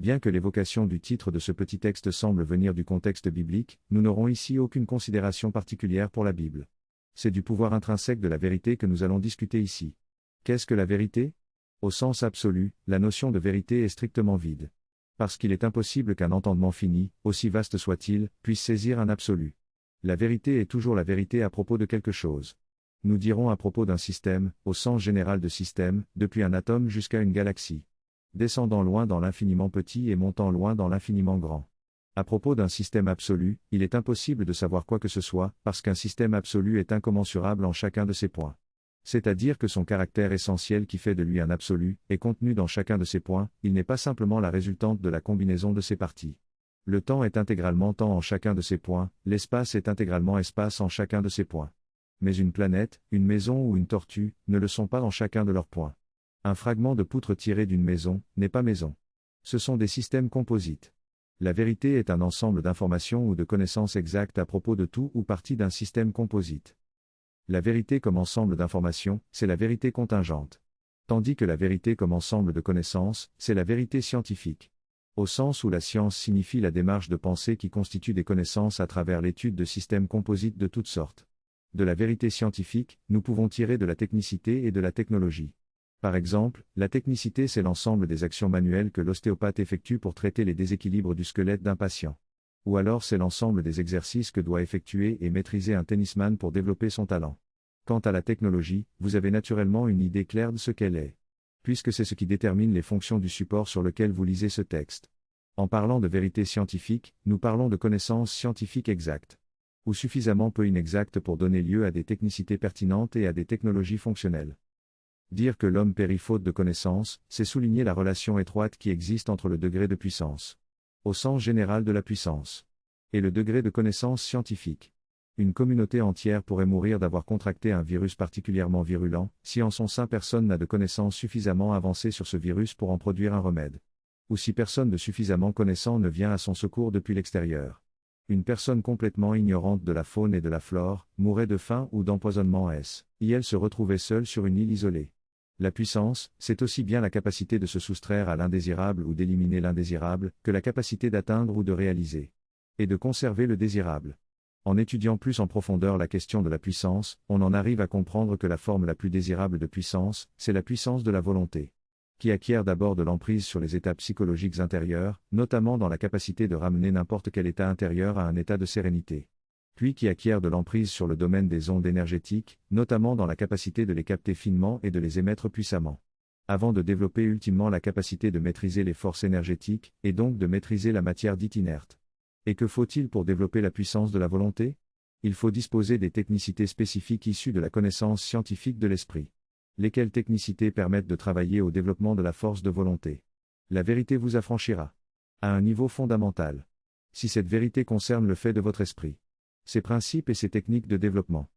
Bien que l'évocation du titre de ce petit texte semble venir du contexte biblique, nous n'aurons ici aucune considération particulière pour la Bible. C'est du pouvoir intrinsèque de la vérité que nous allons discuter ici. Qu'est-ce que la vérité ? Au sens absolu, la notion de vérité est strictement vide. Parce qu'il est impossible qu'un entendement fini, aussi vaste soit-il, puisse saisir un absolu. La vérité est toujours la vérité à propos de quelque chose. Nous dirons à propos d'un système, au sens général de système, depuis un atome jusqu'à une galaxie. Descendant loin dans l'infiniment petit et montant loin dans l'infiniment grand. À propos d'un système absolu, il est impossible de savoir quoi que ce soit, parce qu'un système absolu est incommensurable en chacun de ses points. C'est-à-dire que son caractère essentiel qui fait de lui un absolu, est contenu dans chacun de ses points, il n'est pas simplement la résultante de la combinaison de ses parties. Le temps est intégralement temps en chacun de ses points, l'espace est intégralement espace en chacun de ses points. Mais une planète, une maison ou une tortue, ne le sont pas dans chacun de leurs points. Un fragment de poutre tiré d'une maison, n'est pas maison. Ce sont des systèmes composites. La vérité est un ensemble d'informations ou de connaissances exactes à propos de tout ou partie d'un système composite. La vérité comme ensemble d'informations, c'est la vérité contingente. Tandis que la vérité comme ensemble de connaissances, c'est la vérité scientifique. Au sens où la science signifie la démarche de pensée qui constitue des connaissances à travers l'étude de systèmes composites de toutes sortes. De la vérité scientifique, nous pouvons tirer de la technicité et de la technologie. Par exemple, la technicité c'est l'ensemble des actions manuelles que l'ostéopathe effectue pour traiter les déséquilibres du squelette d'un patient. Ou alors c'est l'ensemble des exercices que doit effectuer et maîtriser un tennisman pour développer son talent. Quant à la technologie, vous avez naturellement une idée claire de ce qu'elle est. Puisque c'est ce qui détermine les fonctions du support sur lequel vous lisez ce texte. En parlant de vérité scientifique, nous parlons de connaissances scientifiques exactes. Ou suffisamment peu inexactes pour donner lieu à des technicités pertinentes et à des technologies fonctionnelles. Dire que l'homme périt faute de connaissances, c'est souligner la relation étroite qui existe entre le degré de puissance, au sens général de la puissance, et le degré de connaissance scientifique. Une communauté entière pourrait mourir d'avoir contracté un virus particulièrement virulent, si en son sein personne n'a de connaissances suffisamment avancées sur ce virus pour en produire un remède. Ou si personne de suffisamment connaissant ne vient à son secours depuis l'extérieur. Une personne complètement ignorante de la faune et de la flore, mourrait de faim ou d'empoisonnement et elle se retrouvait seule sur une île isolée. La puissance, c'est aussi bien la capacité de se soustraire à l'indésirable ou d'éliminer l'indésirable, que la capacité d'atteindre ou de réaliser. Et de conserver le désirable. En étudiant plus en profondeur la question de la puissance, on en arrive à comprendre que la forme la plus désirable de puissance, c'est la puissance de la volonté. Qui acquiert d'abord de l'emprise sur les états psychologiques intérieurs, notamment dans la capacité de ramener n'importe quel état intérieur à un état de sérénité. Puis qui acquiert de l'emprise sur le domaine des ondes énergétiques, notamment dans la capacité de les capter finement et de les émettre puissamment. Avant de développer ultimement la capacité de maîtriser les forces énergétiques, et donc de maîtriser la matière dite inerte. Et que faut-il pour développer la puissance de la volonté ? Il faut disposer des technicités spécifiques issues de la connaissance scientifique de l'esprit. Lesquelles technicités permettent de travailler au développement de la force de volonté. La vérité vous affranchira. À un niveau fondamental. Si cette vérité concerne le fait de votre esprit. Ses principes et ses techniques de développement.